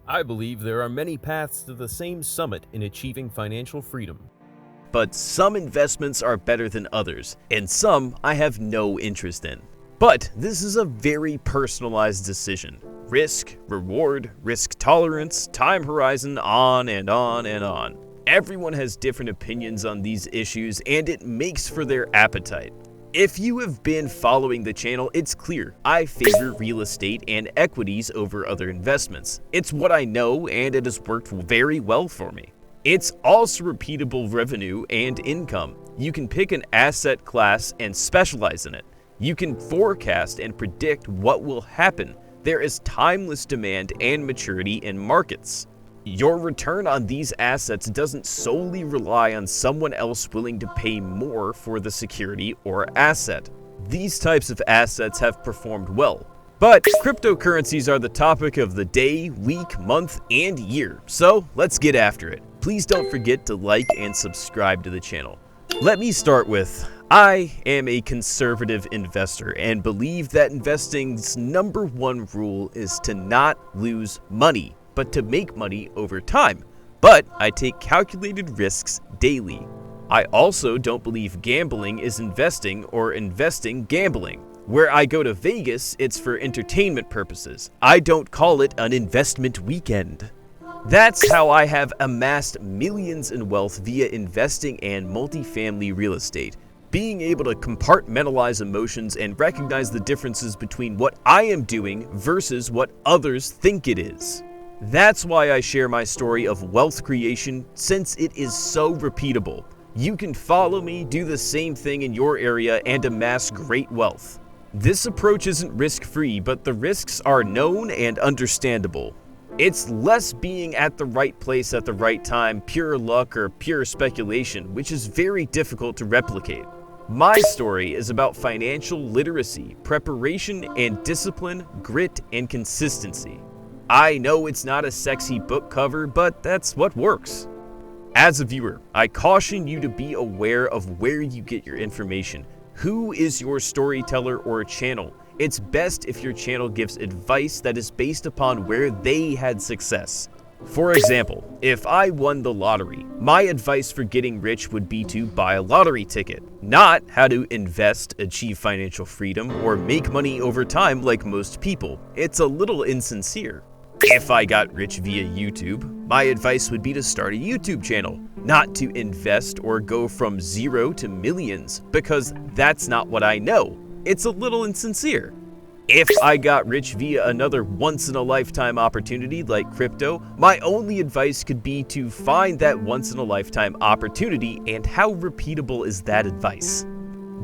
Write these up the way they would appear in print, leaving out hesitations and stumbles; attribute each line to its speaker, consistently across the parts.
Speaker 1: I believe there are many paths to the same summit in achieving financial freedom.
Speaker 2: But some investments are better than others, and some I have no interest in. But this is a very personalized decision. Risk, reward, risk tolerance, time horizon, on and on and on. Everyone has different opinions on these issues, and it makes for their appetite. If you have been following the channel, it's clear I favor real estate and equities over other investments. It's what I know, and it has worked very well for me. It's also repeatable revenue and income. You can pick an asset class and specialize in it. You can forecast and predict what will happen. There is timeless demand and maturity in markets. Your return on these assets doesn't solely rely on someone else willing to pay more for the security or asset. These types of assets have performed well. But cryptocurrencies are the topic of the day, week, month, and year. So let's get after it. Please don't forget to like and subscribe to the channel. Let me start with, I am a conservative investor and believe that investing's number one rule is to not lose money, but to make money over time. But I take calculated risks daily. I also don't believe gambling is investing or investing gambling. Where I go to Vegas, it's for entertainment purposes. I don't call it an investment weekend. That's how I have amassed millions in wealth via investing and multifamily real estate. Being able to compartmentalize emotions and recognize the differences between what I am doing versus what others think it is. That's why I share my story of wealth creation, since it is so repeatable. You can follow me, do the same thing in your area, and amass great wealth. This approach isn't risk-free, but the risks are known and understandable. It's less being at the right place at the right time, pure luck or pure speculation, which is very difficult to replicate. My story is about financial literacy, preparation and discipline, grit and consistency. I know it's not a sexy book cover, but that's what works. As a viewer, I caution you to be aware of where you get your information. Who is your storyteller or channel? It's best if your channel gives advice that is based upon where they had success. For example, if I won the lottery, my advice for getting rich would be to buy a lottery ticket, not how to invest, achieve financial freedom, or make money over time like most people. It's a little insincere. If I got rich via YouTube, my advice would be to start a YouTube channel, not to invest or go from zero to millions, because that's not what I know. It's a little insincere. If I got rich via another once-in-a-lifetime opportunity like crypto, my only advice could be to find that once-in-a-lifetime opportunity, and how repeatable is that advice?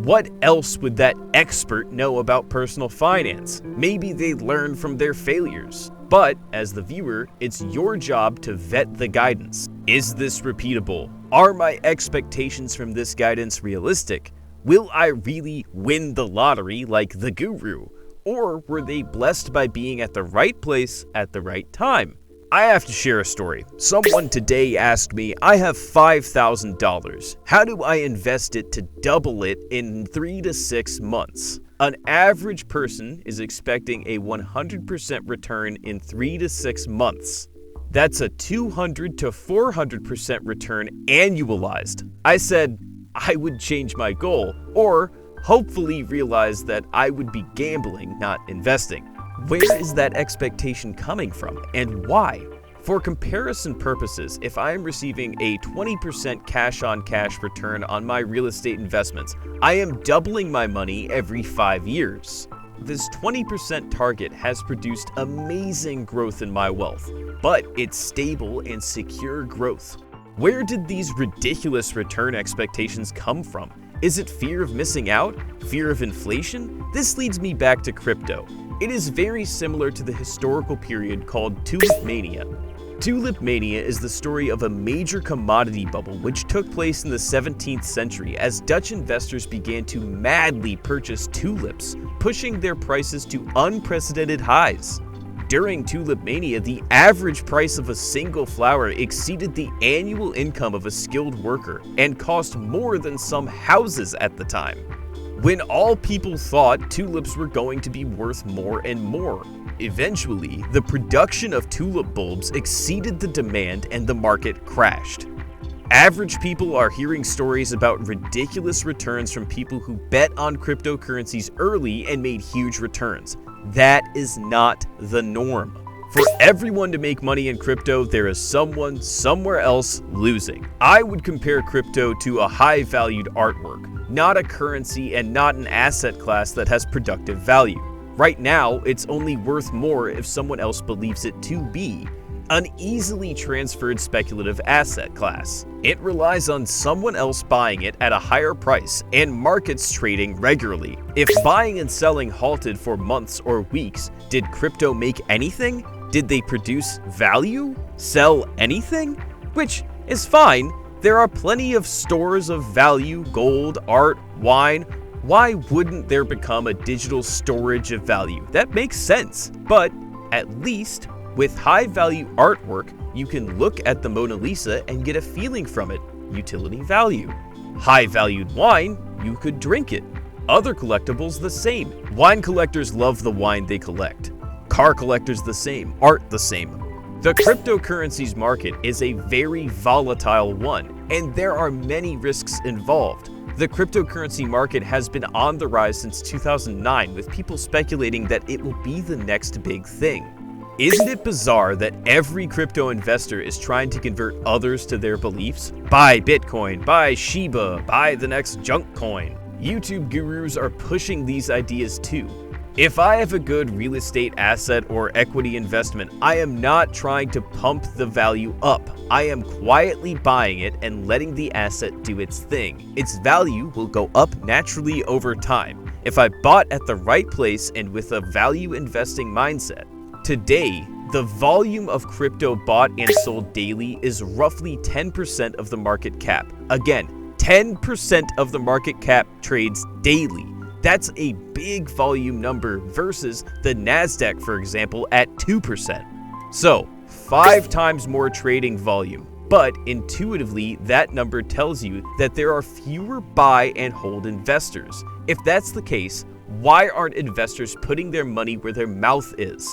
Speaker 2: What else would that expert know about personal finance? Maybe they learned from their failures. But as the viewer, it's your job to vet the guidance. Is this repeatable? Are my expectations from this guidance realistic? Will I really win the lottery like the guru? Or were they blessed by being at the right place at the right time? I have to share a story. Someone today asked me, I have $5,000. How do I invest it to double it in 3 to 6 months? An average person is expecting a 100% return in 3 to 6 months. That's a 200 to 400% return annualized. I said I would change my goal, or hopefully realize that I would be gambling, not investing. Where is that expectation coming from, and why? For comparison purposes, if I am receiving a 20% cash-on-cash return on my real estate investments, I am doubling my money every 5 years. This 20% target has produced amazing growth in my wealth, but it's stable and secure growth. Where did these ridiculous return expectations come from? Is it fear of missing out? Fear of inflation? This leads me back to crypto. It is very similar to the historical period called Tulip Mania. Tulip Mania is the story of a major commodity bubble which took place in the 17th century as Dutch investors began to madly purchase tulips, pushing their prices to unprecedented highs. During Tulip Mania, the average price of a single flower exceeded the annual income of a skilled worker and cost more than some houses at the time. When all people thought tulips were going to be worth more and more, Eventually, the production of tulip bulbs exceeded the demand and the market crashed. Average people are hearing stories about ridiculous returns from people who bet on cryptocurrencies early and made huge returns. That is not the norm. For everyone to make money in crypto, there is someone somewhere else losing. I would compare crypto to a high-valued artwork, not a currency and not an asset class that has productive value. Right now, it's only worth more if someone else believes it to be an easily transferred speculative asset class. It relies on someone else buying it at a higher price and markets trading regularly. If buying and selling halted for months or weeks, did crypto make anything? Did they produce value? Sell anything? Which is fine. There are plenty of stores of value, gold, art, wine. Why wouldn't there become a digital storage of value? That makes sense. But at least with high-value artwork, you can look at the Mona Lisa and get a feeling from it, utility value. High-valued wine, you could drink it. Other collectibles the same. Wine collectors love the wine they collect. Car collectors the same, art the same. The cryptocurrencies market is a very volatile one, and there are many risks involved. The cryptocurrency market has been on the rise since 2009, with people speculating that it will be the next big thing. Isn't it bizarre that every crypto investor is trying to convert others to their beliefs? Buy Bitcoin, buy Shiba, buy the next junk coin. YouTube gurus are pushing these ideas too. If I have a good real estate asset or equity investment, I am not trying to pump the value up. I am quietly buying it and letting the asset do its thing. Its value will go up naturally over time if I bought at the right place and with a value investing mindset. Today, the volume of crypto bought and sold daily is roughly 10% of the market cap. Again, 10% of the market cap trades daily. That's a big volume number versus the NASDAQ, for example, at 2%. So, 5 times more trading volume. But intuitively, that number tells you that there are fewer buy and hold investors. If that's the case, why aren't investors putting their money where their mouth is?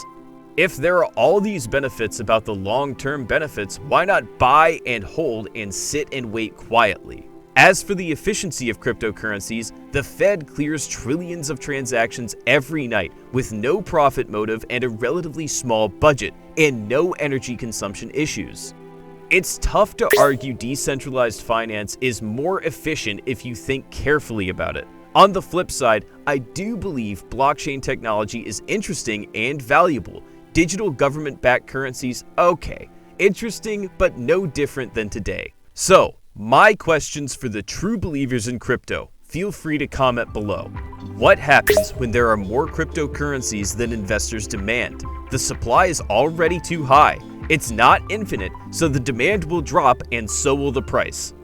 Speaker 2: If there are all these benefits about the long-term benefits, why not buy and hold and sit and wait quietly? As for the efficiency of cryptocurrencies, the Fed clears trillions of transactions every night with no profit motive and a relatively small budget and no energy consumption issues. It's tough to argue decentralized finance is more efficient if you think carefully about it. On the flip side, I do believe blockchain technology is interesting and valuable. Digital government-backed currencies, okay, interesting but no different than today. So, my questions for the true believers in crypto. Feel free to comment below. What happens when there are more cryptocurrencies than investors demand? The supply is already too high. It's not infinite, so the demand will drop and so will the price.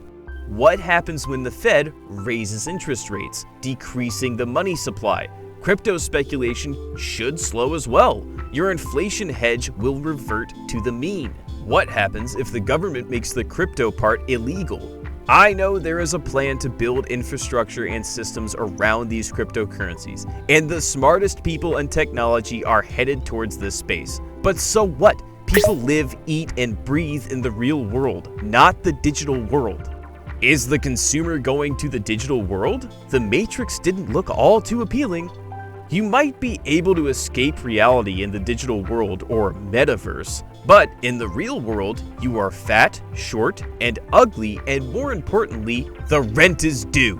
Speaker 2: What happens when the Fed raises interest rates, decreasing the money supply? Crypto speculation should slow as well. Your inflation hedge will revert to the mean. What happens if the government makes the crypto part illegal? I know there is a plan to build infrastructure and systems around these cryptocurrencies, and the smartest people in technology are headed towards this space. But so what? People live, eat, and breathe in the real world, not the digital world. Is the consumer going to the digital world? The Matrix didn't look all too appealing. You might be able to escape reality in the digital world or metaverse, but in the real world, you are fat, short, and ugly, and more importantly, the rent is due.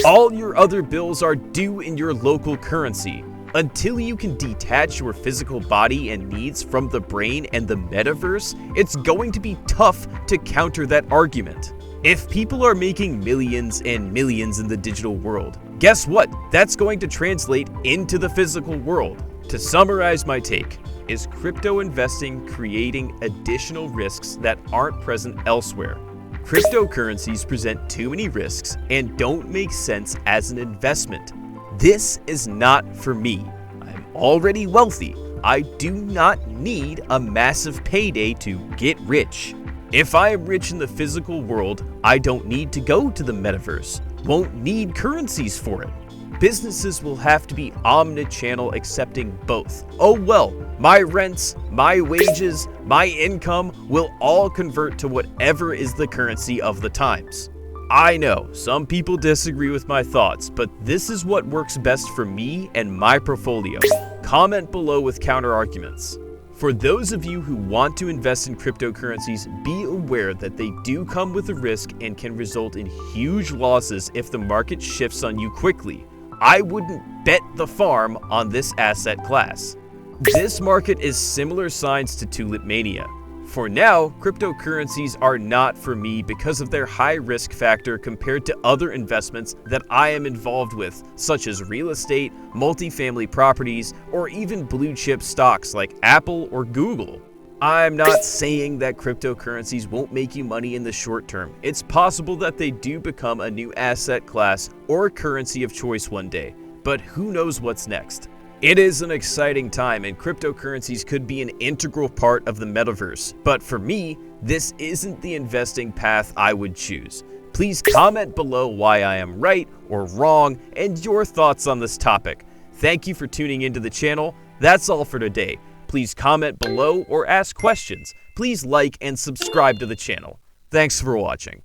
Speaker 2: All your other bills are due in your local currency. Until you can detach your physical body and needs from the brain and the metaverse, it's going to be tough to counter that argument. If people are making millions and millions in the digital world, guess what? That's going to translate into the physical world. To summarize my take, is crypto investing creating additional risks that aren't present elsewhere? Cryptocurrencies present too many risks and don't make sense as an investment. This is not for me. I'm already wealthy. I do not need a massive payday to get rich. If I am rich in the physical world, I don't need to go to the metaverse, won't need currencies for it. Businesses will have to be omnichannel, accepting both. Oh well, My rents, my wages, my income will all convert to whatever is the currency of the times. I know some people disagree with my thoughts, but this is what works best for me and my portfolio. Comment below with counter arguments. For those of you who want to invest in cryptocurrencies, be aware that they do come with a risk and can result in huge losses if the market shifts on you quickly. I wouldn't bet the farm on this asset class. This market is similar signs to tulip mania. For now, cryptocurrencies are not for me because of their high risk factor compared to other investments that I am involved with, such as real estate, multifamily properties, or even blue chip stocks like Apple or Google. I'm not saying that cryptocurrencies won't make you money in the short term. It's possible that they do become a new asset class or currency of choice one day, but who knows what's next. It is an exciting time, and cryptocurrencies could be an integral part of the metaverse, but for me, this isn't the investing path I would choose. Please comment below why I am right or wrong and your thoughts on this topic. Thank you for tuning into the channel. That's all for today. Please comment below or ask questions. Please like and subscribe to the channel. Thanks for watching.